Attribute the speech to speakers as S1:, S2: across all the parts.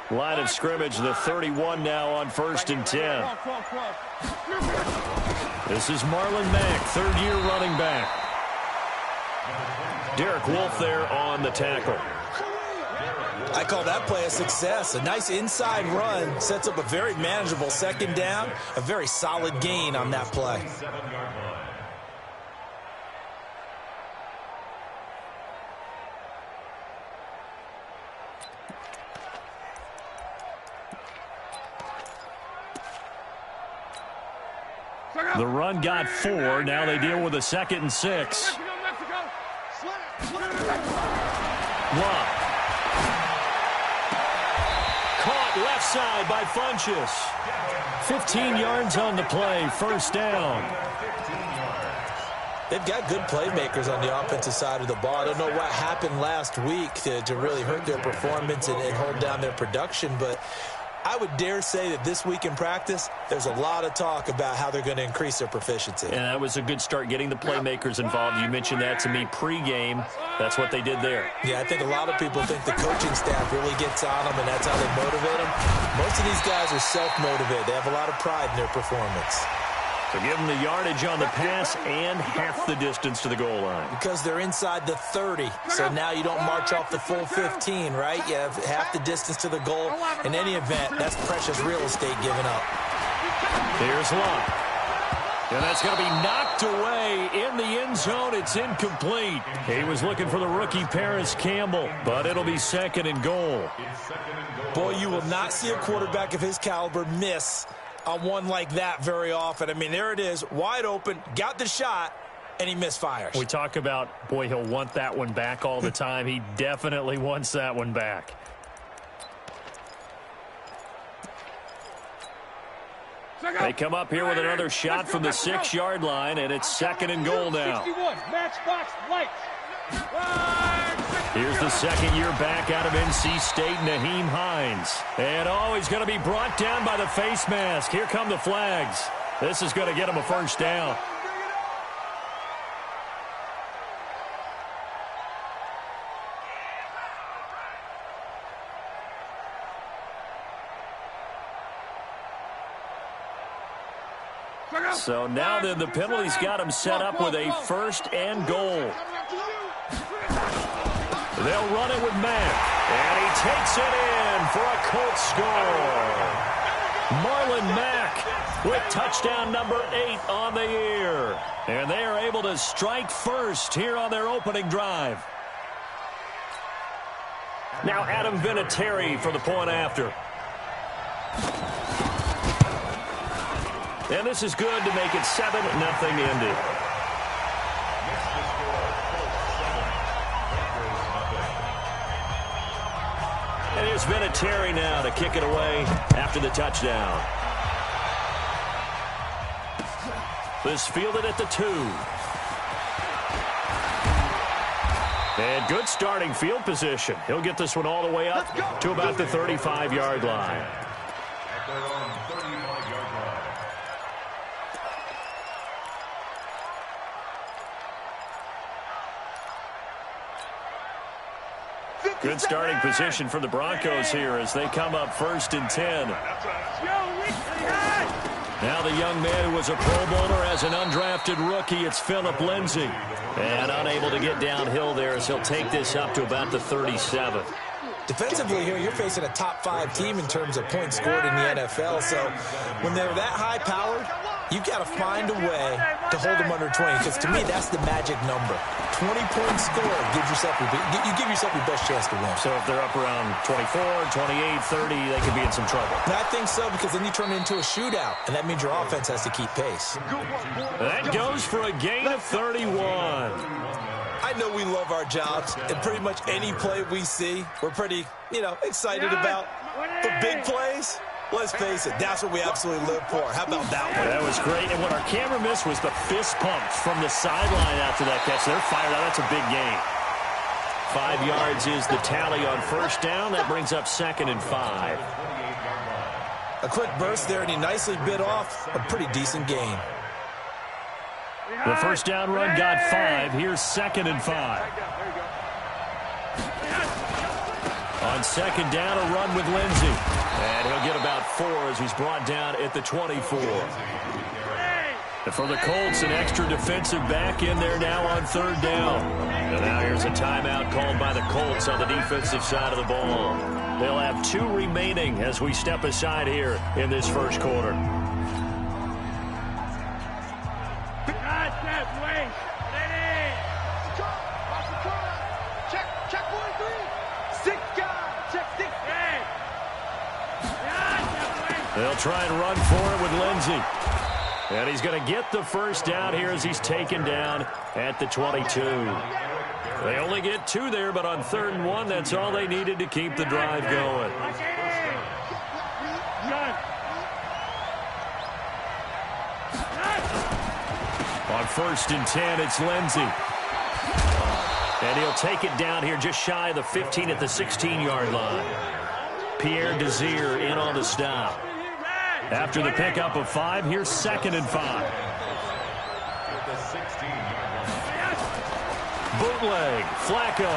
S1: Line of scrimmage, the 31 now on 1st and 10. This is Marlon Mack, third-year running back. Derek Wolfe there on the tackle.
S2: I call that play a success. A nice inside run sets up a very manageable second down, a very solid gain on that play.
S1: The run got 4. Now they deal with a 2nd and 6. One. Caught left side by Funchess. 15 yards on the play. First down.
S2: They've got good playmakers on the offensive side of the ball. I don't know what happened last week to really hurt their performance and hold down their production, but I would dare say that this week in practice, there's a lot of talk about how they're going to increase their proficiency.
S1: And that was a good start, getting the playmakers involved. You mentioned that to me pregame. That's what they did there.
S2: Yeah, I think a lot of people think the coaching staff really gets on them, and that's how they motivate them. Most of these guys are self-motivated. They have a lot of pride in their performance.
S1: So give them the yardage on the pass and half the distance to the goal line.
S2: Because they're inside the 30. So now you don't march off the full 15, right? You have half the distance to the goal. In any event, that's precious real estate given up.
S1: Here's Locke. And that's going to be knocked away in the end zone. It's incomplete. He was looking for the rookie Paris Campbell, but it'll be 2nd and goal.
S2: Boy, you will not see a quarterback of his caliber miss on one like that very often. I mean, there it is, wide open, got the shot, and he misfires.
S1: We talk about, boy, he'll want that one back all the time. He definitely wants that one back. They come up here with another shot from the 6-yard line, and it's 2nd and goal now. Here's the second-year back out of NC State, Naheem Hines. And he's going to be brought down by the face mask. Here come the flags. This is going to get him a first down. So now then the penalty's got him set up with a 1st and goal. They'll run it with Mack, and he takes it in for a Colts score. Marlon Mack with touchdown number 8 on the year. And they are able to strike first here on their opening drive. Now Adam Vinatieri for the point after. And this is good to make it 7-0 Indy. And here's Vinatieri now to kick it away after the touchdown. This fielded at the 2. And good starting field position. He'll get this one all the way up to about the 35-yard line. Good starting position for the Broncos here as they come up 1st and 10. Now the young man who was a Pro Bowler as an undrafted rookie, it's Phillip Lindsay. And unable to get downhill there as he'll take this up to about the 37.
S2: Defensively here, you're facing a top 5 team in terms of points scored in the NFL. So when they're that high-powered, you've got to find a way to hold them under 20. Because to me, that's the magic number. 20-point score gives yourself you give yourself your best chance to win.
S1: So if they're up around 24, 28, 30, they could be in some trouble.
S2: And I think so, because then you turn it into a shootout, and that means your offense has to keep pace.
S1: That goes for a gain of 31.
S2: I know we love our jobs, and pretty much any play we see, we're pretty, excited about. But big plays, let's face it, that's what we absolutely live for. How about that one?
S1: That was great. And what our camera missed was the fist pump from the sideline after that catch. They're fired out. That's a big gain. 5 yards is the tally on first down. That brings up 2nd and 5.
S2: A quick burst there, and he nicely bit off a pretty decent gain.
S1: The first down run got 5. Here's 2nd and 5. On second down, a run with Lindsey. And he'll get about 4 as he's brought down at the 24. And for the Colts, an extra defensive back in there now on third down. And now here's a timeout called by the Colts on the defensive side of the ball. They'll have 2 remaining as we step aside here in this first quarter. They'll try and run for it with Lindsey. And he's going to get the first down here as he's taken down at the 22. They only get 2 there, but on 3rd and 1, that's all they needed to keep the drive going. On 1st and 10, it's Lindsey. And he'll take it down here just shy of the 15 at the 16-yard line. Pierre Desir in on the stop. After the pickup of 5, here's 2nd and 5. Bootleg, Flacco.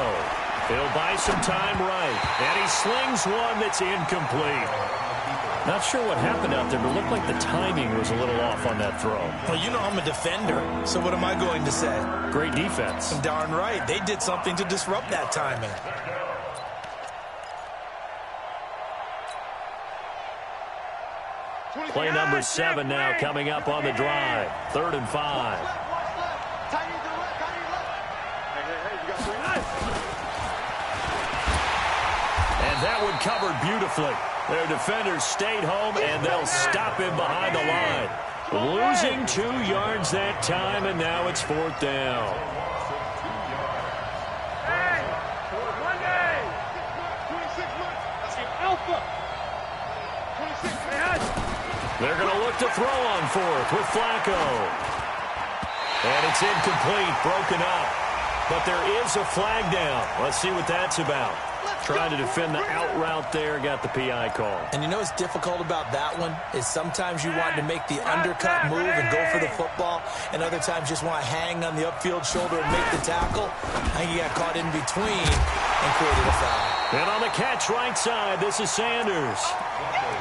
S1: He'll buy some time right. And he slings one that's incomplete. Not sure what happened out there, but it looked like the timing was a little off on that throw.
S2: Well, you know I'm a defender, so what am I going to say?
S1: Great defense.
S2: Darn right. They did something to disrupt that timing.
S1: Play number 7 now coming up on the drive. 3rd and 5. And that one covered beautifully. Their defenders stayed home, and they'll stop him behind the line. Losing 2 yards that time, and now it's 4th down. They're going to look to throw on 4th with Flacco. And it's incomplete, broken up. But there is a flag down. Let's see what that's about. Trying to defend the out route there, got the PI call.
S2: And you know what's difficult about that one is sometimes you want to make the undercut move and go for the football, and other times just want to hang on the upfield shoulder and make the tackle. I think he got caught in between and created a foul.
S1: And on the catch right side, this is Sanders.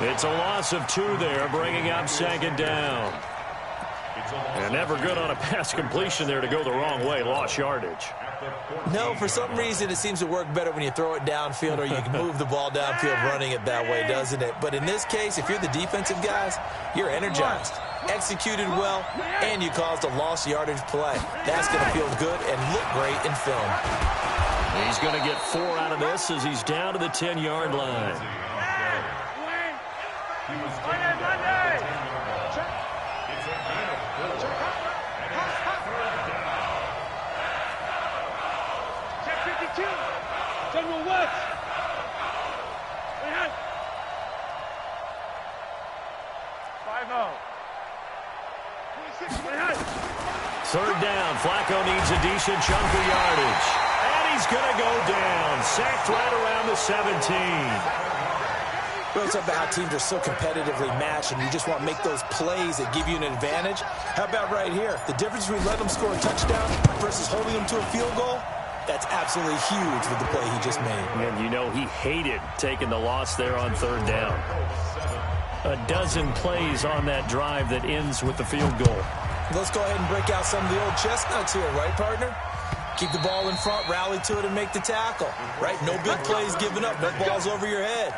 S1: It's a loss of 2 there, bringing up 2nd down. And never good on a pass completion there to go the wrong way. Lost yardage.
S2: No, for some reason it seems to work better when you throw it downfield or you can move the ball downfield running it that way, doesn't it? But in this case, if you're the defensive guys, you're energized, executed well, and you caused a lost yardage play. That's going to feel good and look great in film.
S1: He's going to get 4 out of this as he's down to the 10-yard line. Third down. Flacco needs a decent chunk of yardage. And he's going to go down. Sacked right around the 17.
S2: Well, it's about how teams are so competitively matched, and you just want to make those plays that give you an advantage. How about right here? The difference between letting them score a touchdown versus holding them to a field goal, that's absolutely huge with the play he just made.
S1: And you know he hated taking the loss there on 3rd down. A dozen plays on that drive that ends with the field goal.
S2: Let's go ahead and break out some of the old chestnuts here, right, partner? Keep the ball in front, rally to it, and make the tackle, right? No big plays given up, no balls over your head.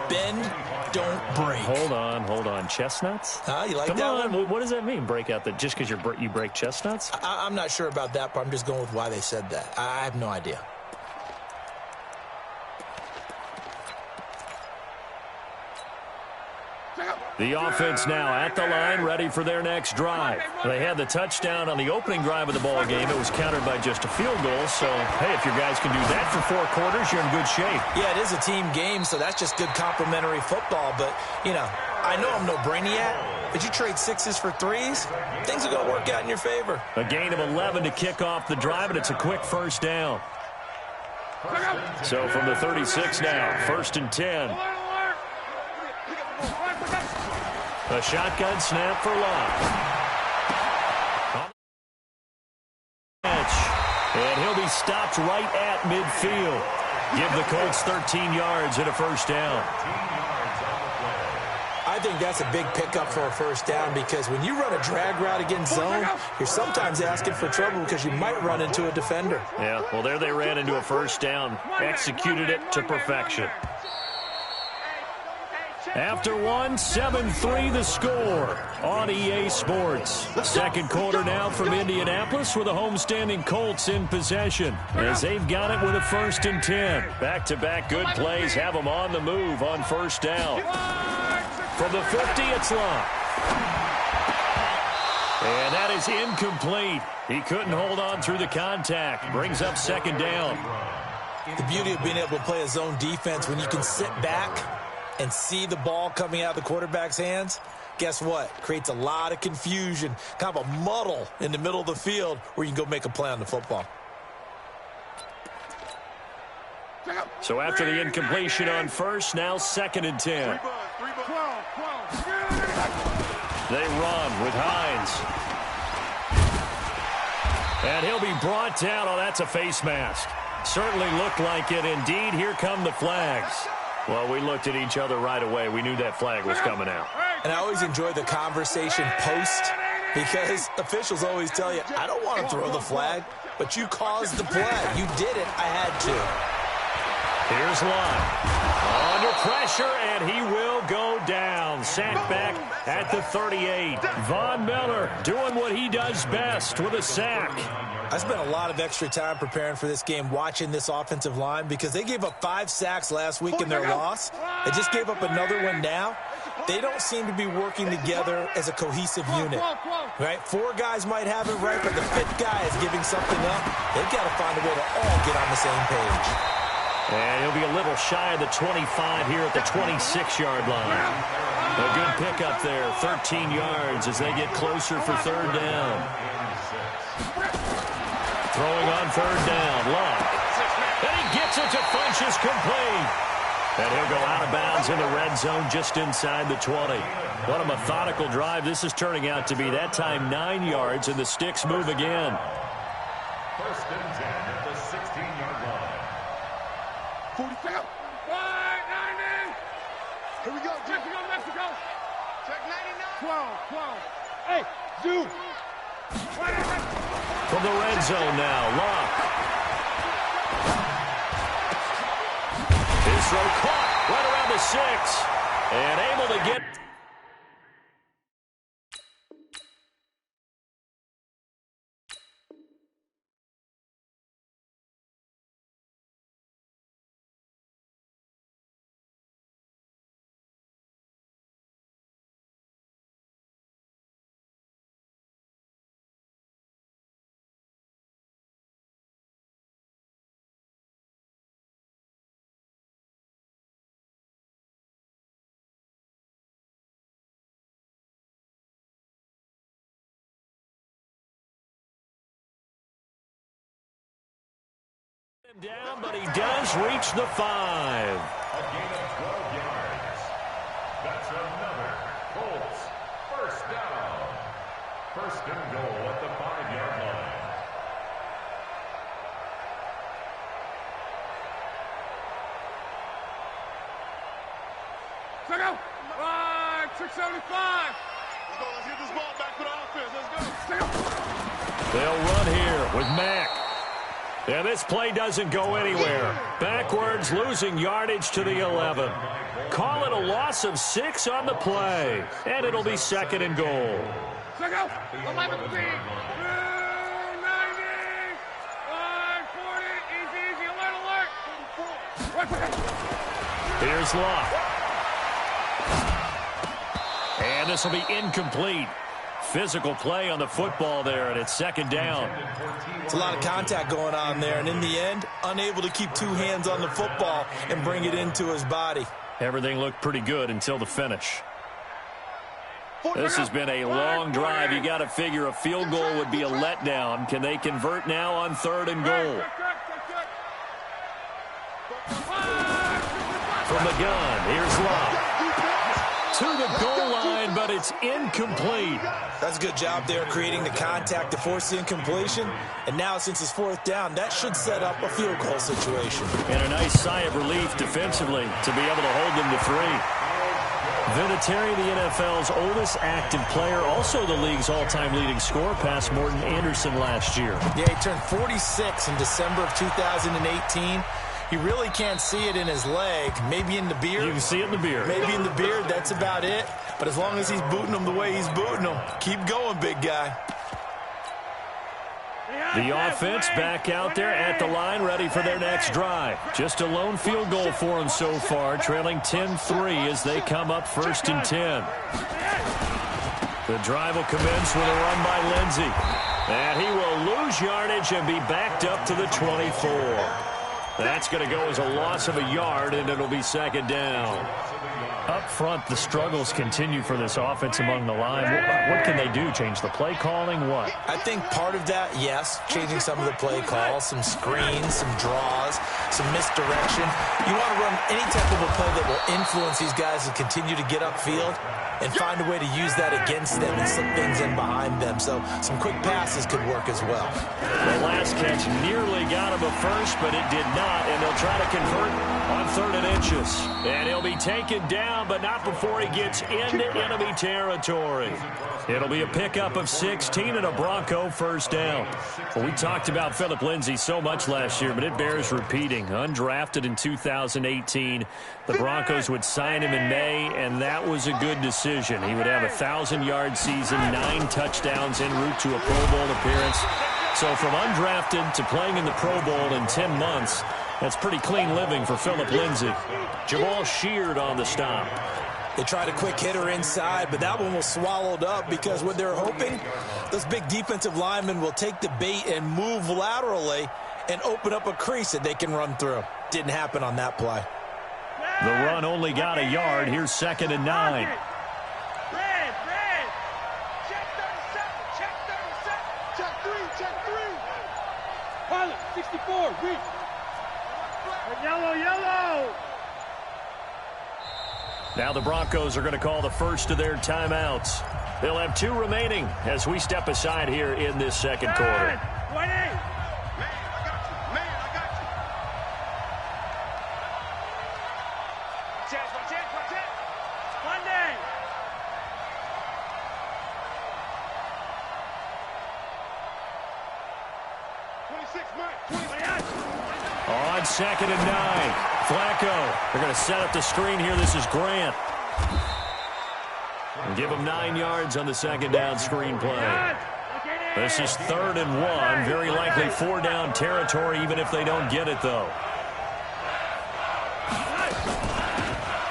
S2: Bend, don't break.
S1: Hold on. Chestnuts?
S2: You like
S1: Come
S2: that
S1: on.
S2: one?
S1: What does that mean, break out? That just because you break chestnuts?
S2: I'm not sure about that, but I'm just going with why they said that. I have no idea.
S1: The offense now at the line, ready for their next drive. They had the touchdown on the opening drive of the ball game. It was countered by just a field goal. So, hey, if your guys can do that for 4 quarters, you're in good shape.
S2: Yeah, it is a team game, so that's just good complimentary football. But, you know, I know I'm no brainiac, but you trade 6s for 3s, things are going to work out in your favor.
S1: A gain of 11 to kick off the drive, and it's a quick first down. So from the 36 now, 1st and 10. A shotgun snap for Love. And he'll be stopped right at midfield. Give the Colts 13 yards and a first down.
S2: I think that's a big pickup for a first down because when you run a drag route against zone, you're sometimes asking for trouble because you might run into a defender.
S1: Yeah, well, there they ran into a first down. Executed it to perfection. After one, 7-3 the score on EA Sports. Second quarter now from Indianapolis with the homestanding Colts in possession as they've got it with a 1st and 10. Back-to-back good plays have them on the move on first down. From the 50, it's Locke. And that is incomplete. He couldn't hold on through the contact. Brings up 2nd down.
S2: The beauty of being able to play a zone defense when you can sit back and see the ball coming out of the quarterback's hands, guess what? Creates a lot of confusion, kind of a muddle in the middle of the field where you can go make a play on the football.
S1: So after the incompletion on first, now 2nd and 10. They run with Hines. And he'll be brought down. Oh, that's a face mask. Certainly looked like it. Indeed, here come the flags. Well, we looked at each other right away. We knew that flag was coming out.
S2: And I always enjoy the conversation post because officials always tell you, I don't want to throw the flag, but you caused the play. You did it. I had to.
S1: Here's Lott. Under pressure, and he will go down. Sacked back at the 38. Von Miller doing what he does best with a sack.
S2: I spent a lot of extra time preparing for this game watching this offensive line because they gave up 5 sacks last week in their loss. They just gave up another one now. They don't seem to be working together as a cohesive unit. Right? 4 guys might have it right, but the 5th guy is giving something up. They've got to find a way to all get on the same page.
S1: And he'll be a little shy of the 25 here at the 26-yard line. A good pickup there, 13 yards as they get closer for 3rd down. Throwing on 3rd down, Locke. And he gets it to Funchess complete. And he'll go out of bounds in the red zone just inside the 20. What a methodical drive this is turning out to be. That time 9 yards, and the sticks move again.
S3: 1st and 10 at the 16-yard line.
S4: 40 out. 90. Here we go. Mexico. Check 99. 12. Hey, zoom.
S1: From the red zone now, Locke. His throw caught right around the 6. And able to get... down, but he does reach the 5.
S3: A gain of 12 yards. That's another Colts 1st down. 1st and goal at the 5-yard line.
S4: Check out. 675. Let's get this ball back for the offense. Let's go. Check out.
S1: They'll run here with Mack. And this play doesn't go anywhere. Backwards, losing yardage to the 11. Call it a loss of 6 on the play. And it'll be 2nd and goal.
S4: Check out. 11 feet. 290. 40. Easy. Alert.
S1: Here's Locke. And this will be incomplete. Physical play on the football there, and it's 2nd down.
S2: It's a lot of contact going on there, and in the end, unable to keep 2 hands on the football and bring it into his body.
S1: Everything looked pretty good until the finish. This has been a long drive. You got to figure a field goal would be a letdown. Can they convert now on 3rd and goal? From the gun, here's Locke. To the goal line, but it's incomplete.
S2: That's a good job there creating the contact to force the incompletion. And now since it's fourth down, that should set up a field goal situation.
S1: And a nice sigh of relief defensively to be able to hold them to 3. Vinatieri, the NFL's oldest active player, also the league's all-time leading scorer, past Morton Anderson last year.
S2: Yeah, he turned 46 in December of 2018. He really can't see it in his leg. Maybe in the beard.
S1: You can see it in the beard.
S2: Maybe in the beard. That's about it. But as long as he's booting them the way he's booting them, keep going, big guy.
S1: The offense back out there at the line, ready for their next drive. Just a lone field goal for them so far, trailing 10-3 as they come up 1st and 10. The drive will commence with a run by Lindsey. And he will lose yardage and be backed up to the 24. That's going to go as a loss of a yard, and it'll be 2nd down. Up front, the struggles continue for this offense among the line. What can they do? Change the play calling? What?
S2: I think part of that, yes, changing some of the play calls, some screens, some draws, some misdirection. You want to run any type of a play that will influence these guys to continue to get upfield and find a way to use that against them and slip things in behind them. So some quick passes could work as well.
S1: The last catch nearly got him a first, but it did not, and they'll try to convert on 3rd and inches. And he'll be taken down, but not before he gets into enemy territory. It'll be a pickup of 16 and a Bronco 1st down. Well, we talked about Phillip Lindsay so much last year, but it bears repeating. Undrafted in 2018, the Broncos would sign him in May, and that was a good decision. He would have a 1,000-yard season, 9 touchdowns en route to a Pro Bowl appearance. So from undrafted to playing in the Pro Bowl in 10 months, that's pretty clean living for Phillip Lindsay. Jamal Sheard on the stop.
S2: They tried a quick hitter inside, but that one was swallowed up because what they're hoping, those big defensive linemen will take the bait and move laterally and open up a crease that they can run through. Didn't happen on that play.
S1: The run only got a yard. Here's 2nd and 9.
S4: Pilot, 64, reach. Yellow.
S1: Now the Broncos are going to call the first of their timeouts. They'll have 2 remaining as we step aside here in this 2nd quarter.
S4: 20.
S1: On 2nd and 9, Flacco. They're going to set up the screen here. This is Grant. And give him 9 yards on the 2nd down screen play. This is 3rd and 1. Very likely 4 down territory, even if they don't get it, though.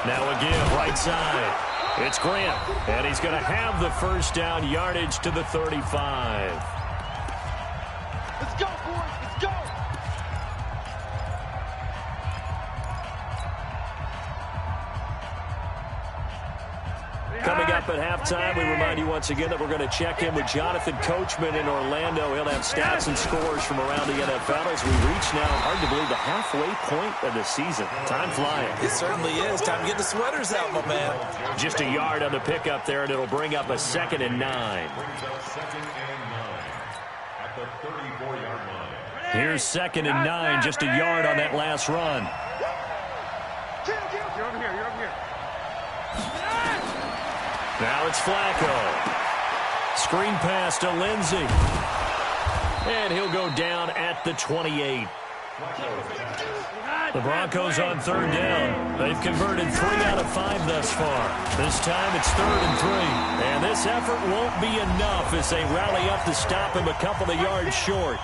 S1: Now again, right side. It's Grant. And he's going to have the 1st down yardage to the 35.
S4: Let's go, boys. Let's go.
S1: Coming up at halftime, we remind you once again that we're going to check in with Jonathan Coachman in Orlando. He'll have stats and scores from around the NFL as we reach now, hard to believe, the halfway point of the season. Time flying.
S2: It certainly is. Time to get the sweaters out, my man.
S1: Just a yard on the pickup there, and it'll bring up a 2nd and 9. Here's 2nd and 9, just a yard on that last run.
S4: You're over here.
S1: Now it's Flacco. Screen pass to Lindsey. And he'll go down at the 28. The Broncos on 3rd down. They've converted 3 out of 5 thus far. This time it's 3rd and 3. And this effort won't be enough as they rally up to stop him a couple of yards short.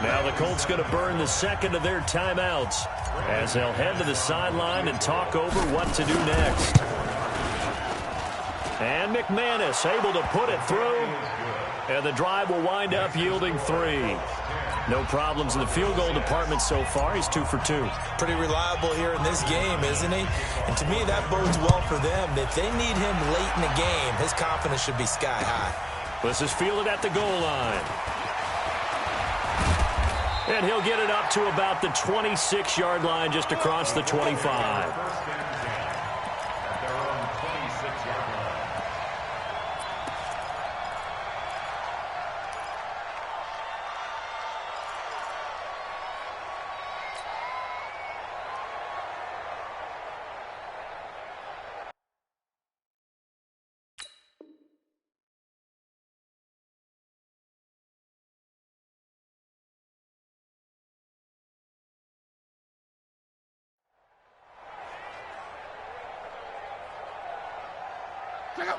S1: Now the Colts going to burn the 2nd of their timeouts as they'll head to the sideline and talk over what to do next. And McManus able to put it through. And the drive will wind up yielding 3. No problems in the field goal department so far. He's 2 for 2.
S2: Pretty reliable here in this game, isn't he? And to me, that bodes well for them. If they need him late in the game, his confidence should be sky high.
S1: This is fielded at the goal line. And he'll get it up to about the 26-yard line, just across the 25.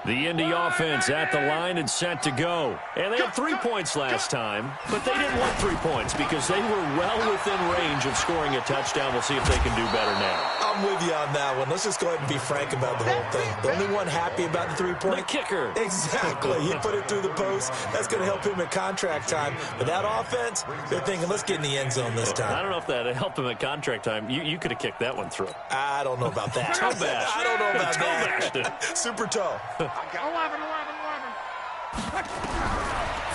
S1: The Indy offense at the line and set to go. And they had 3 points last time, but they didn't want 3 points because they were well within range of scoring a touchdown. We'll see if they can do better now.
S2: I'm with you on that one. Let's just go ahead and be frank about the whole thing. The only one happy about the 3-point?
S1: The kicker.
S2: Exactly. He put it through the post. That's going to help him at contract time. But that offense, they're thinking, let's get in the end zone this time.
S1: I don't know if that helped him at contract time. You could have kicked that one through.
S2: I don't know about that.
S1: Toe bash.
S2: I don't know about
S1: Toe
S2: that.
S1: bashed it.
S2: Super toe.
S4: 11.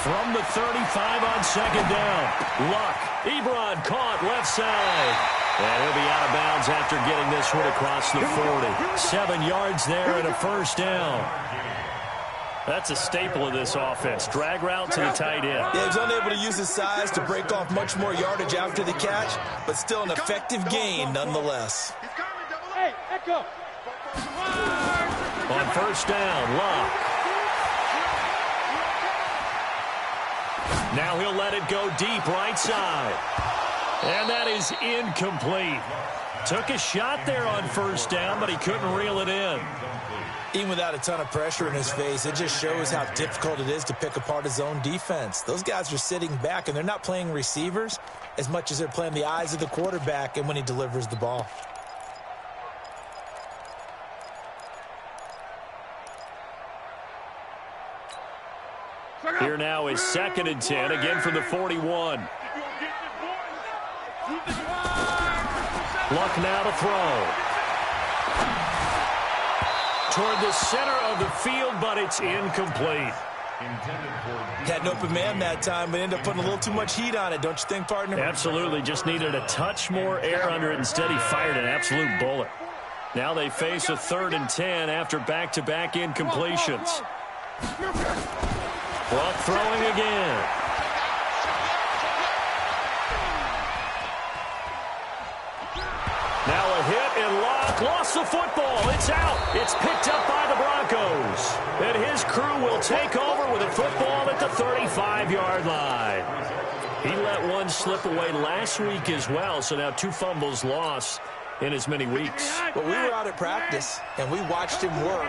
S1: From the 35 on second down. Luck. Ebron caught left side. And he'll be out of bounds after getting this one across the 40. 7 yards there and a first down. That's a staple of this offense. Drag route to the tight end.
S2: Yeah, he was unable to use his size to break off much more yardage after the catch, but still an effective gain nonetheless.
S4: Hey, Echo.
S1: On first down, Luck. Now he'll let it go deep right side. And that is incomplete. Took a shot there on first down, but he couldn't reel it in.
S2: Even without a ton of pressure in his face, it just shows how difficult it is to pick apart his own defense. Those guys are sitting back, and they're not playing receivers as much as they're playing the eyes of the quarterback and when he delivers the ball.
S1: Here now is 2nd and 10, again from the 41. Luck now to throw. Toward the center of the field, but it's incomplete.
S2: Had an open man that time, but ended up putting a little too much heat on it, don't you think, partner?
S1: Absolutely. Just needed a touch more air under it. Instead, he fired an absolute bullet. Now they face a 3rd and 10 after back-to-back incompletions. Luck throwing again. Now a hit, and Luck lost the football. It's out. It's picked up by the Broncos. And his crew will take over with a football at the 35-yard line. He let one slip away last week as well, so now 2 fumbles lost in as many weeks.
S2: Well, we were out at practice, and we watched him work.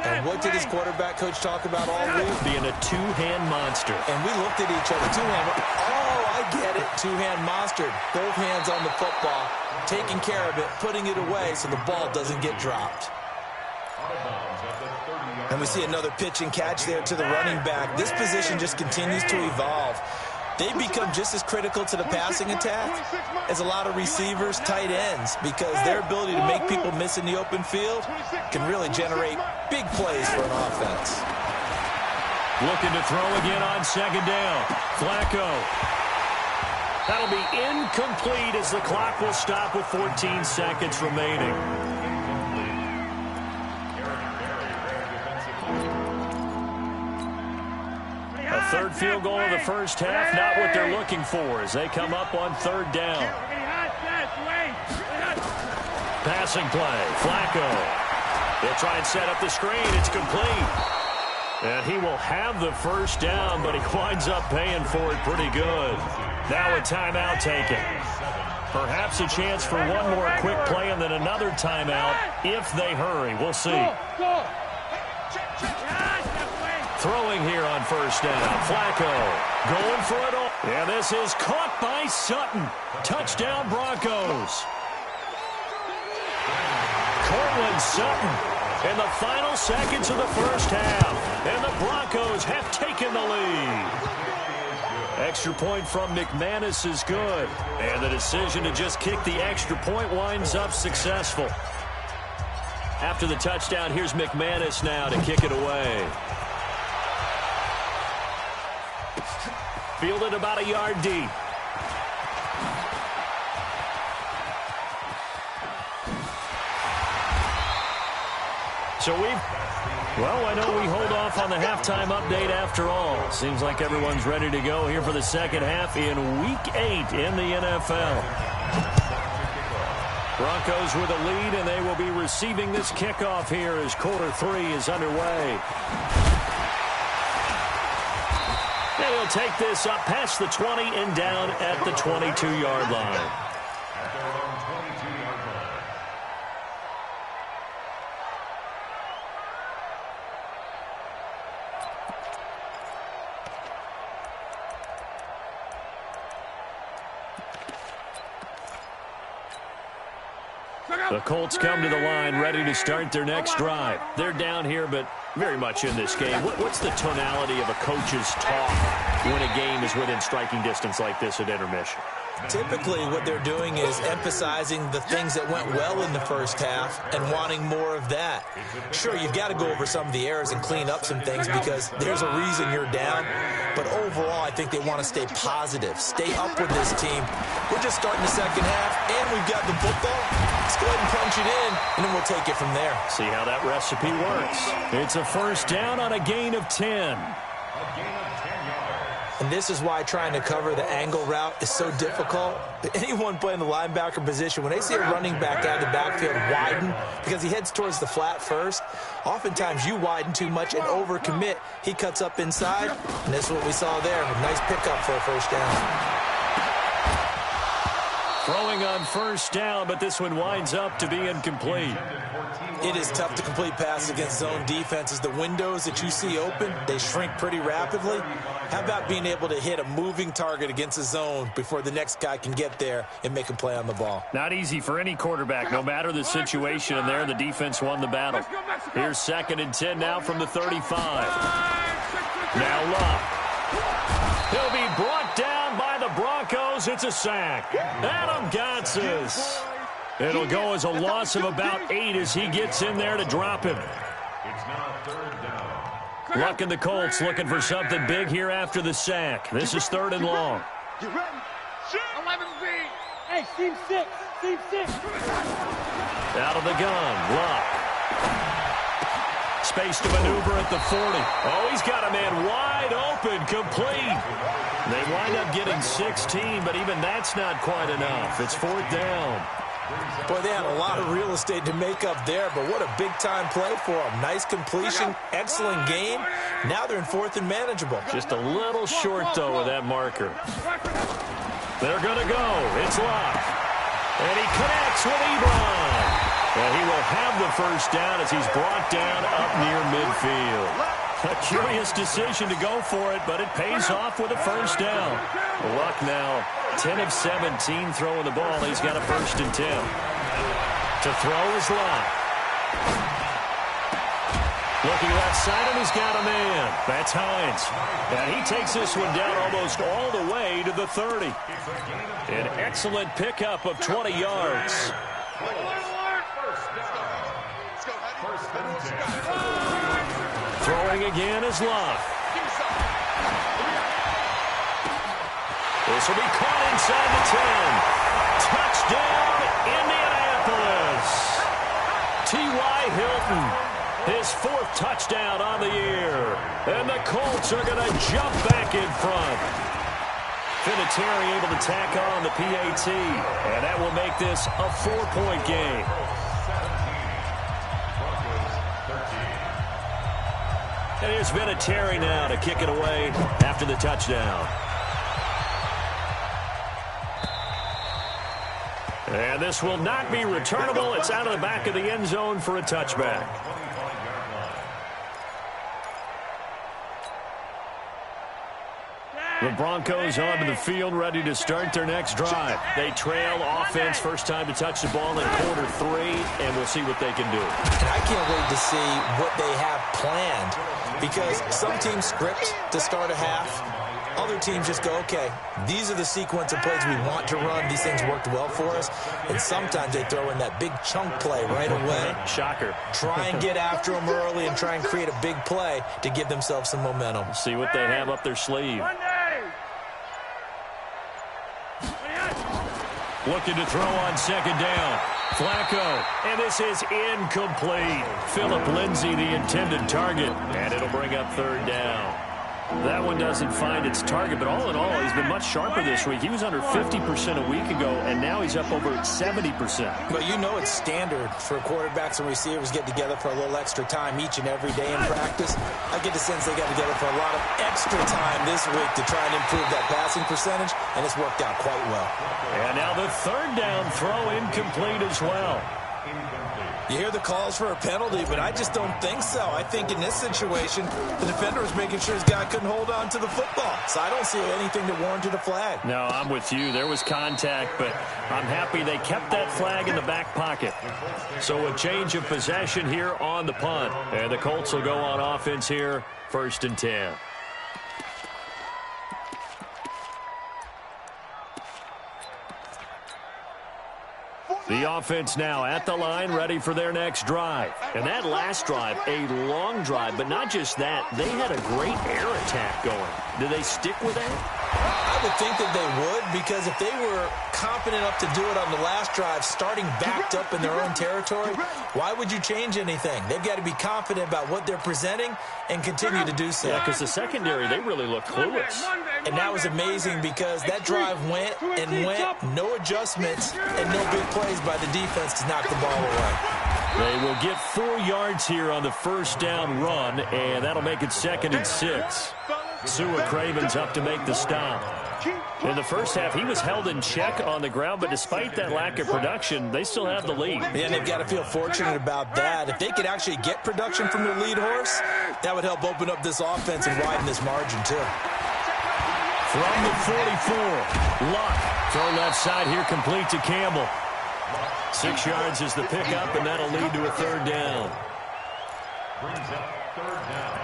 S2: And what did his quarterback coach talk about all week?
S1: Being a two-hand monster.
S2: And we looked at each other. Two-hand. Oh, I get it. Two-hand monster. Both hands on the football, taking care of it, putting it away so the ball doesn't get dropped. And we see another pitch and catch there to the running back. This position just continues to evolve. They become just as critical to the passing attack as a lot of receivers, tight ends, because their ability to make people miss in the open field can really generate big plays for an offense.
S1: Looking to throw again on second down. Flacco. That'll be incomplete as the clock will stop with 14 seconds remaining. A third field goal of the first half, not what they're looking for as they come up on 3rd down. Passing play, Flacco. They'll try and set up the screen. It's complete. And he will have the first down, but he winds up paying for it pretty good. Now a timeout taken. Perhaps a chance for one more quick play and then another timeout if they hurry. We'll see. Throwing here on first down. Flacco going for it all. And this is caught by Sutton. Touchdown Broncos. Cortland Sutton in the final seconds of the first half. And the Broncos have taken the lead. Extra point from McManus is good. And the decision to just kick the extra point winds up successful. After the touchdown, here's McManus now to kick it away. Fielded about a yard deep. So well, I know we hold off on the halftime update after all. Seems like everyone's ready to go here for the second half in Week 8 in the NFL. Broncos with a lead, and they will be receiving this kickoff here as quarter 3 is underway. And he'll take this up past the 20 and down at the 22-yard line. The Colts come to the line ready to start their next drive. They're down here, but very much in this game. What's the tonality of a coach's talk when a game is within striking distance like this at intermission?
S2: Typically, what they're doing is emphasizing the things that went well in the first half and wanting more of that. Sure, you've got to go over some of the errors and clean up some things because there's a reason you're down. But overall, I think they want to stay positive, stay up with this team. We're just starting the second half, and we've got the football. Let's go ahead and punch it in, and then we'll take it from there.
S1: See how that recipe works. It's a first down on a gain of 10.
S2: And this is why trying to cover the angle route is so difficult. Anyone playing the linebacker position, when they see a running back out of the backfield widen because he heads towards the flat first, oftentimes you widen too much and overcommit. He cuts up inside, and this is what we saw there. A nice pickup for a first down.
S1: Throwing on first down, but this one winds up to be incomplete.
S2: It is tough to complete passes against zone defenses. The windows that you see open, they shrink pretty rapidly. How about being able to hit a moving target against a zone before the next guy can get there and make a play on the ball?
S1: Not easy for any quarterback, no matter the situation. And there, the defense won the battle. Here's 2nd and 10 now from the 35. Now Luck. He'll be brought down by the Broncos. It's a sack. Adam Gotsis. It'll go as a loss of about 8 as he gets in there to drop him.
S3: It's now 3rd down.
S1: Luck and the Colts looking for something big here after the sack. This is 3rd and long.
S4: You ready? 11B.
S5: Hey, team 6. Team 6.
S1: Out of the gun. Luck. Space to maneuver at the 40. Oh, he's got a man wide open, complete. They wind up getting 16, but even that's not quite enough. It's 4th down.
S2: Boy, they had a lot of real estate to make up there, but what a big-time play for them. Nice completion, excellent game. Now they're in 4th and manageable.
S1: Just a little short, though, with that marker. They're going to go. It's Luck. And he connects with Ebron. And he will have the first down as he's brought down up near midfield. A curious decision to go for it, but it pays off with a first down. Luck now 10 of 17 throwing the ball. He's got a 1st and 10. To throw is Luck. Looking left side, and he's got a man. That's Hines. And he takes this one down almost all the way to the 30. An excellent pickup of 20 yards. Throwing again is Luck. This will be caught inside the 10. Touchdown, Indianapolis. T.Y. Hilton, his 4th touchdown on the year. And the Colts are going to jump back in front. Vinatieri able to tack on the PAT. And that will make this a 4-point game. And here's Vinatieri now to kick it away after the touchdown. And this will not be returnable. It's out of the back of the end zone for a touchback. The Broncos onto the field, ready to start their next drive. They trail offense, first time to touch the ball in quarter 3, and we'll see what they can do.
S2: And I can't wait to see what they have planned, because some teams script to start a half. Other teams just go, okay, these are the sequence of plays we want to run. These things worked well for us. And sometimes they throw in that big chunk play right away.
S1: Shocker.
S2: Try and get after them early and try and create a big play to give themselves some momentum.
S1: See what they have up their sleeve. Looking to throw on 2nd down. Flacco, and this is incomplete. Phillip Lindsay, the intended target, and it'll bring up 3rd down. That one doesn't find its target, but all in all, he's been much sharper this week. He was under 50% a week ago, and now he's up over 70%.
S2: But you know it's standard for quarterbacks and receivers get together for a little extra time each and every day in practice. I get the sense they got together for a lot of extra time this week to try and improve that passing percentage, and it's worked out quite well.
S1: And now the 3rd down throw incomplete as well.
S2: You hear the calls for a penalty, but I just don't think so. I think in this situation, the defender was making sure his guy couldn't hold on to the football. So I don't see anything that warranted a flag.
S1: No, I'm with you. There was contact, but I'm happy they kept that flag in the back pocket. So a change of possession here on the punt. And the Colts will go on offense here, 1st and 10. The offense now at the line, ready for their next drive. And that last drive, a long drive, but not just that. They had a great air attack going. Do they stick with that?
S2: I would think that they would, because if they were confident enough to do it on the last drive, starting backed up in their own territory, why would you change anything? They've got to be confident about what they're presenting and continue to do so.
S1: Yeah, because the secondary, they really looked clueless.
S2: And that was amazing because that drive went, no adjustments, and no big plays by the defense to knock the ball away.
S1: They will get 4 yards here on the first down run, and that'll make it 2nd and 6. Sua Craven's up to make the stop. In the first half, he was held in check on the ground, but despite that lack of production, they still have the lead.
S2: And they've got to feel fortunate about that. If they could actually get production from their lead horse, that would help open up this offense and widen this margin, too.
S1: From the 44, Luck. Throw left side here, complete to Campbell. 6 yards is the pickup, and that'll lead to a 3rd down.
S3: Brings up 3rd down.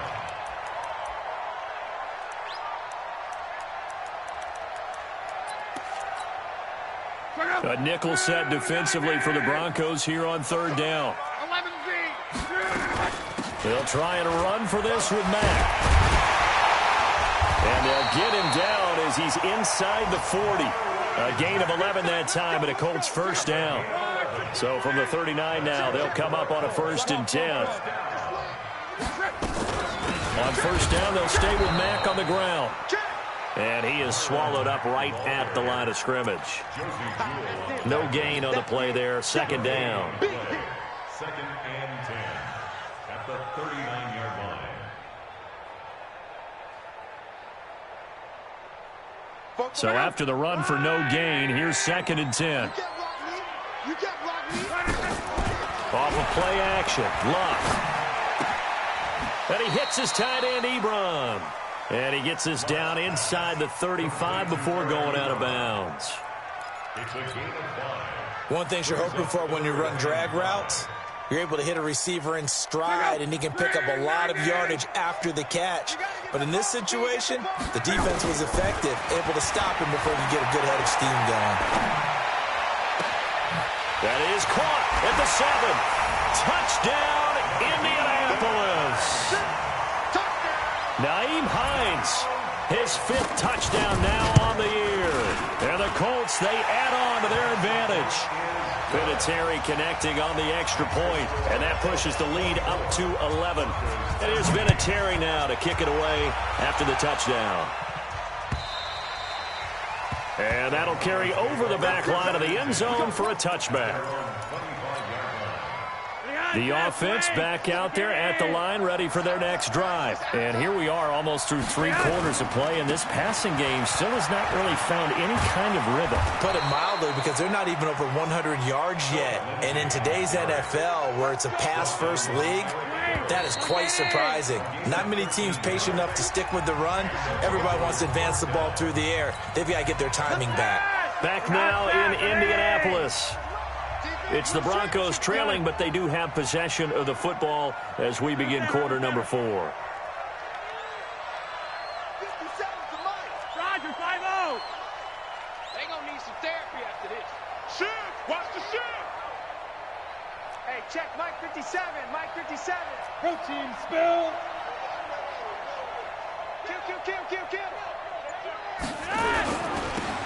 S1: A nickel set defensively for the Broncos here on 3rd down. They'll try and run for this with Mack. And they'll get him down as he's inside the 40. A gain of 11 that time, and a Colts 1st down. So from the 39 now, they'll come up on a 1st and 10. On 1st down, they'll stay with Mack on the ground. And he is swallowed up right at the line of scrimmage. No gain on the play there. 2nd down.
S3: 2nd and 10 at the 39-yard line.
S1: So after the run for no gain, here's 2nd and 10. Off of play action. Luck. And he hits his tight end, Ebron. And he gets this down inside the 35 before going out of bounds.
S3: It's a gain of 5.
S2: One thing you're hoping for when you run drag routes, you're able to hit a receiver in stride, and he can pick up a lot of yardage after the catch. But in this situation, the defense was effective, able to stop him before he get a good head of steam going.
S1: That is caught at the 7. Touchdown, Indianapolis. Naeem Hines, his 5th touchdown now on the year. And the Colts, they add on to their advantage. Vinatieri connecting on the extra point, and that pushes the lead up to 11. And here's Vinatieri now to kick it away after the touchdown. And that'll carry over the back line of the end zone for a touchback. The offense back out there at the line, ready for their next drive. And here we are almost through 3 quarters of play, and this passing game still has not really found any kind of rhythm.
S2: Put it mildly, because they're not even over 100 yards yet. And in today's NFL, where it's a pass-first league, that is quite surprising. Not many teams patient enough to stick with the run. Everybody wants to advance the ball through the air. They've got to get their timing back.
S1: Back now in Indianapolis. It's the Broncos trailing, but they do have possession of the football as we begin quarter number 4.
S5: Roger, 5-0.
S6: They gonna need some therapy after this.
S4: Shoot! Watch the shoot!
S5: Hey, check Mike 57. Mike 57. Protein spill. Kill.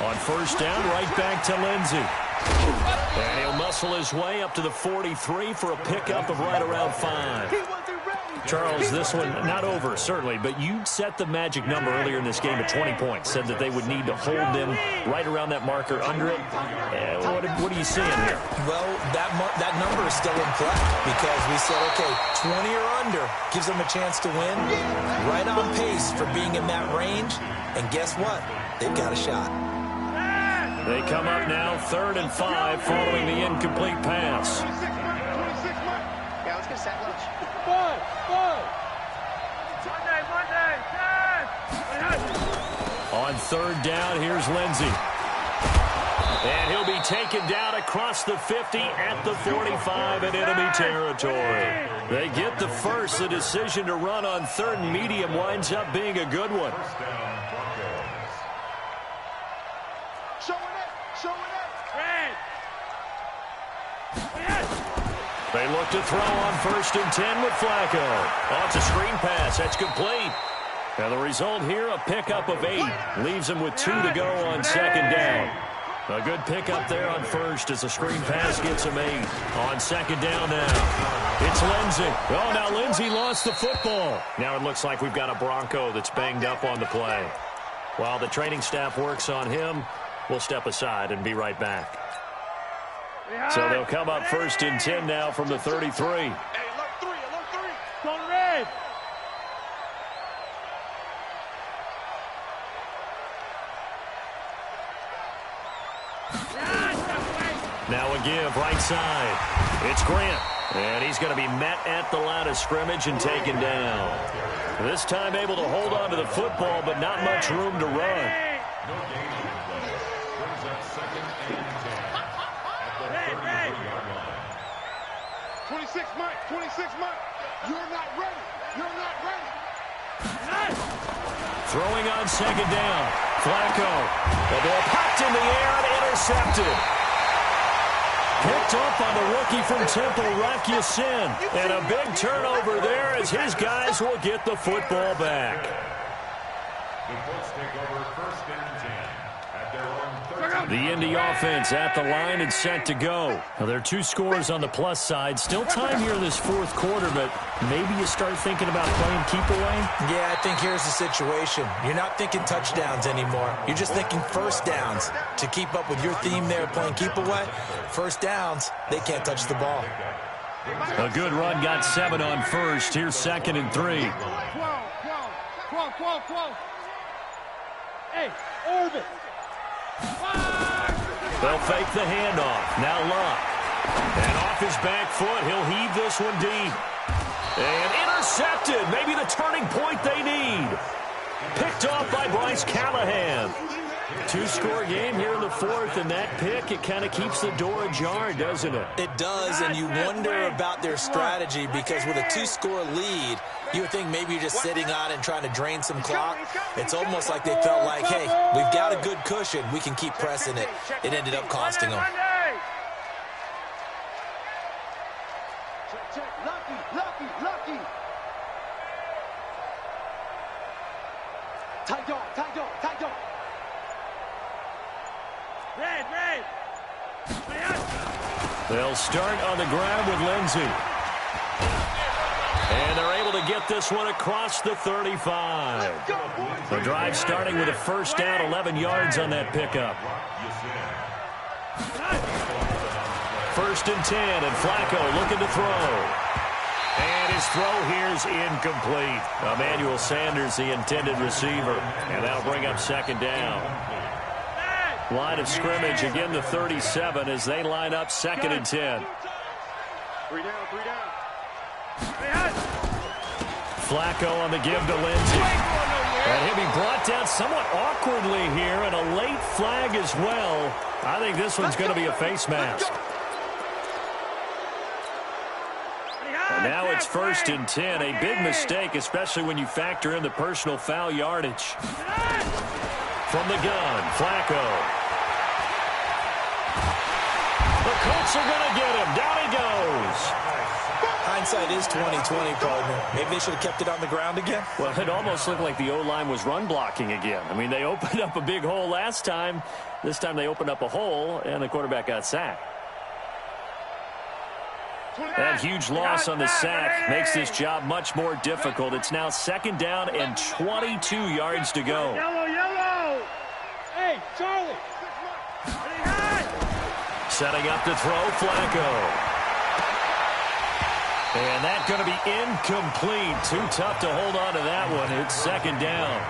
S1: On 1st down, right back to Lindsey. And he'll muscle his way up to the 43 for a pickup of right around 5. Charles, this one not over, certainly, but you set the magic number earlier in this game at 20 points, said that they would need to hold them right around that marker under it. What are you seeing here?
S2: Well, that number is still in play, because we said, okay, 20 or under gives them a chance to win. Right on pace for being in that range. And guess what? They've got a shot.
S1: They come up now 3rd and 5 following the incomplete pass.
S6: us at lunch.
S5: Five. Monday.
S1: On third down, here's Lindsey. And he'll be taken down across the 50 at the 45 in enemy territory. They get the first. The decision to run on third and medium winds up being a good one. They look to throw on 1st and 10 with Flacco. Oh, it's a screen pass. That's complete. And the result here, a pickup of 8. Leaves him with 2 to go on 2nd down. A good pickup there on 1st as the screen pass gets him 8. On 2nd down now, it's Lindsey. Oh, now Lindsey lost the football. Now it looks like we've got a Bronco that's banged up on the play. While the training staff works on him, we'll step aside and be right back. So they'll come up 1st and 10 now from the 33.
S4: Hey, alert 3.
S5: Going red.
S1: Now a give right side. It's Grant. And he's going to be met at the line of scrimmage and taken down. This time able to hold on to the football, but not much room to run.
S3: No gain on the play. Brings up 2nd and 10 at the 33-yard line.
S4: 26, Mike. 26, Mike. You're not ready.
S1: Throwing on 2nd down. Flacco. The ball popped in the air and intercepted. Picked up on the rookie from Temple, Rocky Sin. And a big turnover there as his guys will get the football back.
S3: The Colts take over 1st and 10 at their own 30.
S1: The Indy offense at the line and set to go. Now, there are 2 scores on the plus side. Still time here in this 4th quarter, but maybe you start thinking about playing keep away?
S2: Yeah, I think here's the situation. You're not thinking touchdowns anymore. You're just thinking 1st downs. To keep up with your theme there, playing keep away, 1st downs, they can't touch the ball.
S1: A good run got 7 on 1st. Here's 2nd and 3.
S5: 12. Hey, orbit.
S1: They'll fake the handoff. Now Luck. And off his back foot, he'll heave this one deep. And intercepted. Maybe the turning point they need. Picked off by Bryce Callahan. 2-score game here in the 4th, and that pick, it kind of keeps the door ajar, doesn't it?
S2: It does, and you wonder about their strategy because with a 2-score lead, you would think maybe you're just sitting on and trying to drain some clock. It's almost like they felt like, hey, we've got a good cushion. We can keep pressing it. It ended up costing them.
S5: Lucky. Tight dog. Red.
S1: They'll start on the ground with Lindsey. And they're able to get this one across the 35. The drive starting with a 1st down, 11 yards on that pickup. 1st and 10, and Flacco looking to throw. And his throw here's incomplete. Emmanuel Sanders, the intended receiver. And that'll bring up 2nd down. Line of scrimmage, again the 37 as they line up 2nd and 10.
S4: 3 down.
S1: Flacco on the give to Lindsey. And he'll be brought down somewhat awkwardly here, and a late flag as well. I think this one's going to be a face mask. And now it's 1st and 10. A big mistake, especially when you factor in the personal foul yardage. From the gun, Flacco. The Colts are going to get him. Down he goes.
S2: Hindsight is 20/20, partner. Maybe they should have kept it on the ground again.
S1: Well, it almost looked like the O-line was run blocking again. I mean, they opened up a big hole last time. This time they opened up a hole, and the quarterback got sacked. That huge loss on the sack makes this job much more difficult. It's now 2nd down and 22 yards to go.
S5: Yellow. Hey, Charlie.
S1: Setting up to throw, Flacco. And that's going to be incomplete. Too tough to hold on to that one. It's 2nd down.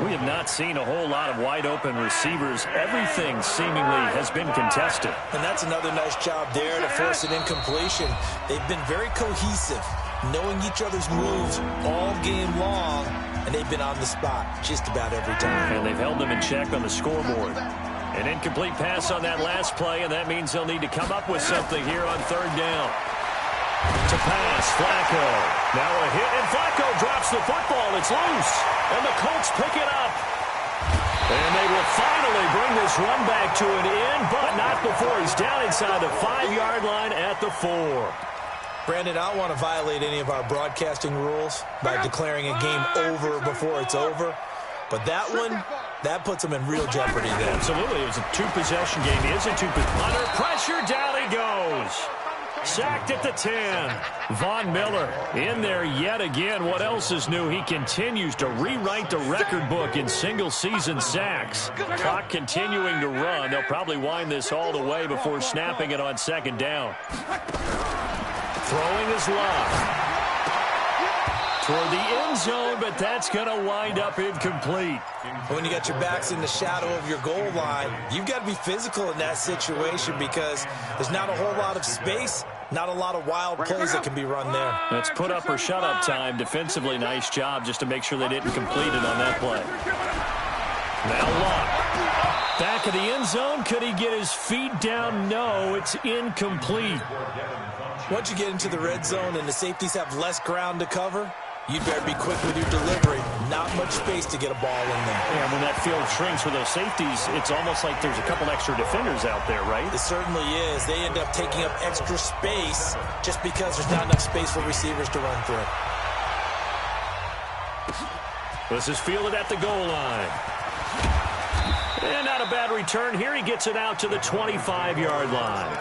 S1: We have not seen a whole lot of wide-open receivers. Everything seemingly has been contested.
S2: And that's another nice job there to force an incompletion. They've been very cohesive, knowing each other's moves all game long, and they've been on the spot just about every time.
S1: And they've held them in check on the scoreboard. An incomplete pass on that last play, and that means they'll need to come up with something here on third down. To pass, Flacco. Now a hit, and Flacco drops the football. It's loose, and the Colts pick it up. And they will finally bring this run back to an end, but not before he's down inside the 5-yard line at the 4.
S2: Brandon, I don't want to violate any of our broadcasting rules by declaring a game over before it's over. But that one, that puts them in real jeopardy there.
S1: Absolutely. It was a two-possession game. It is a two-possession. Under pressure, down he goes. Sacked at the 10. Von Miller in there yet again. What else is new? He continues to rewrite the record book in single-season sacks. Clock continuing to run. They'll probably wind this all the way before snapping it on second down. Throwing is Love. Toward the end zone, but that's going to wind up incomplete.
S2: When you got your backs in the shadow of your goal line, you've got to be physical in that situation because there's not a whole lot of space, not a lot of wild plays that can be run there.
S1: That's put up or shut up time. Defensively, nice job just to make sure they didn't complete it on that play. Now Love. Back of the end zone. Could he get his feet down? No, it's incomplete.
S2: Once you get into the red zone and the safeties have less ground to cover, you better be quick with your delivery. Not much space to get a ball in there.
S1: Yeah, when that field shrinks for those safeties, it's almost like there's a couple extra defenders out there, right?
S2: It certainly is. They end up taking up extra space just because there's not enough space for receivers to run through.
S1: This is fielded at the goal line. And not a bad return here. He gets it out to the 25-yard line.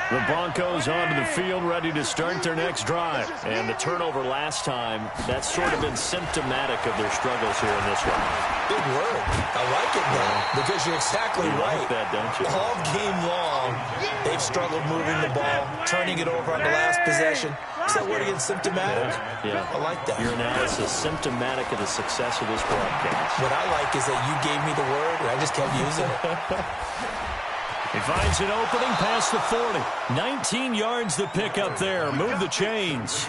S1: The Broncos onto the field, ready to start their next drive. And the turnover last time, that's sort of been symptomatic of their struggles here in this one.
S2: Big word. I like it, though, because you're exactly right.
S1: You like that, don't you?
S2: All game long, they've struggled moving the ball, turning it over on the last possession. Is that word again, symptomatic?
S1: Yeah.
S2: I like that.
S1: Your analysis, symptomatic of the success of this broadcast.
S2: What I like is that you gave me the word, and I just kept using it.
S1: He finds an opening past the 40. 19 yards to pick up there. Move the chains.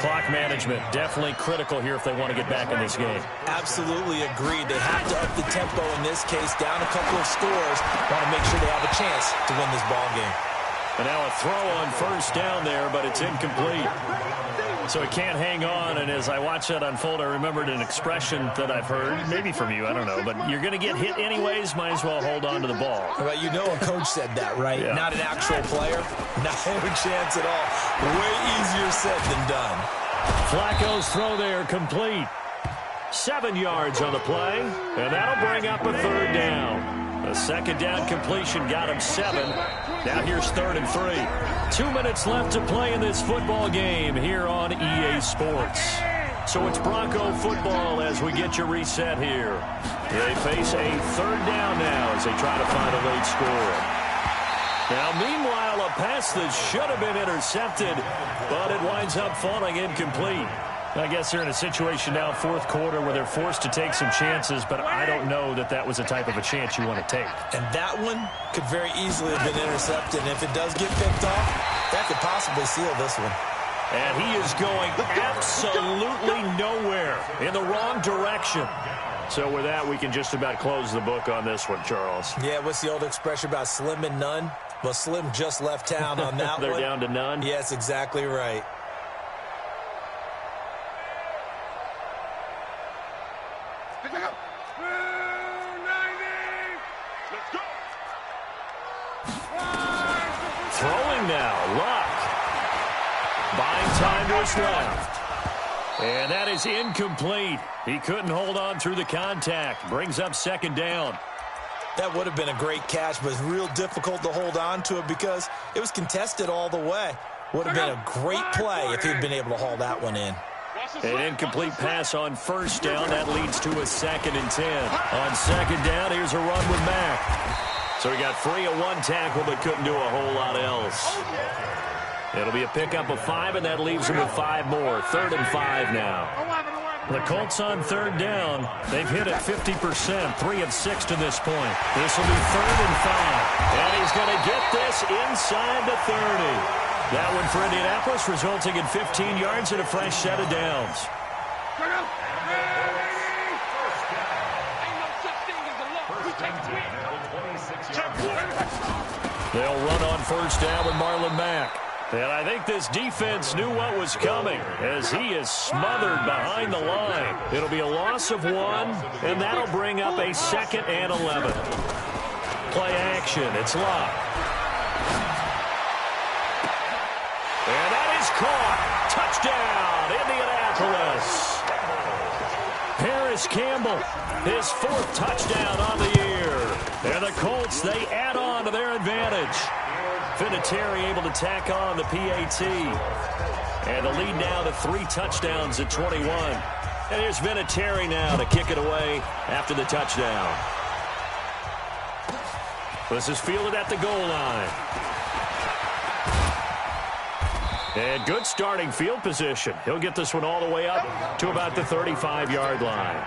S1: Clock management definitely critical here if they want to get back in this game.
S2: Absolutely agreed. They have to up the tempo in this case, down a couple of scores. Want to make sure they have a chance to win this ball game.
S1: And now a throw on first down there, but it's incomplete. So he can't hang on, and as I watch that unfold, I remembered an expression that I've heard, maybe from you, I don't know, but you're going to get hit anyways, might as well hold on to the ball.
S2: Well, you know a coach said that, right?
S1: Yeah.
S2: Not an actual player. Not a chance at all. Way easier said than done.
S1: Flacco's throw there complete. 7 yards on the play, and that'll bring up a third down. A second down completion got him 7. Now here's 3rd and 3. 2 minutes left to play in this football game here on EA Sports. So it's Bronco football as we get you reset here. They face a third down now as they try to find a late score. Now, meanwhile, a pass that should have been intercepted, but it winds up falling incomplete. I guess they're in a situation now, fourth quarter, where they're forced to take some chances, but I don't know that that was the type of a chance you want to take.
S2: And that one could very easily have been intercepted. And if it does get picked off, that could possibly seal this one.
S1: And he is going absolutely nowhere, in the wrong direction. So with that, we can just about close the book on this one, Charles.
S2: Yeah, what's the old expression about slim and none? Well, Slim just left town on that
S1: They're
S2: one.
S1: down to none?
S2: Yes, exactly right.
S1: Throwing now, Luck. Buying time to his left. And that is incomplete. He couldn't hold on through the contact. Brings up second down.
S2: That would have been a great catch, but it's real difficult to hold on to it because it was contested all the way. Would have been a great play if he'd been able to haul that one in.
S1: An incomplete pass on first down. That leads to a 2nd and 10. On second down, here's a run with Mack. So he got free of one tackle but couldn't do a whole lot else. It'll be a pickup of 5, and that leaves them with 5 more. 3rd and 5 now. The Colts on 3rd down. They've hit it 50%, 3 of 6 to this point. This will be 3rd and 5. And he's going to get this inside the 30. That one for Indianapolis, resulting in 15 yards and a fresh set of downs. They'll run on 1st down with Marlon Mack. And I think this defense knew what was coming as he is smothered behind the line. It'll be a loss of 1, and that'll bring up a 2nd and 11. Play action. It's locked. And that is caught. Touchdown, Indianapolis. Paris Campbell, his 4th touchdown on the year. And the Colts, they add on to their advantage. Vinatieri able to tack on the PAT. And the lead now to 3 touchdowns at 21. And here's Vinatieri now to kick it away after the touchdown. This is fielded at the goal line. And good starting field position. He'll get this one all the way up to about the 35-yard line.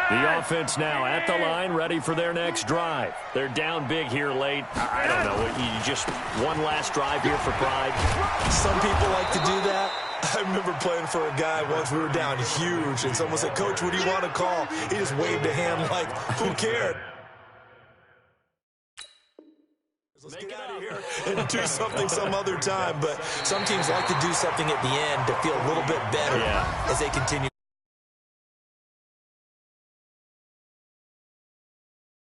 S1: The offense now at the line, ready for their next drive. They're down big here late. I don't know. You just one last drive here for pride.
S2: Some people like to do that. I remember playing for a guy once. We were down huge, and someone said, "Coach, what do you want to call?" He just waved a hand like, who cared? Let's get out of here and do something some other time. But some teams like to do something at the end to feel a little bit better as they continue.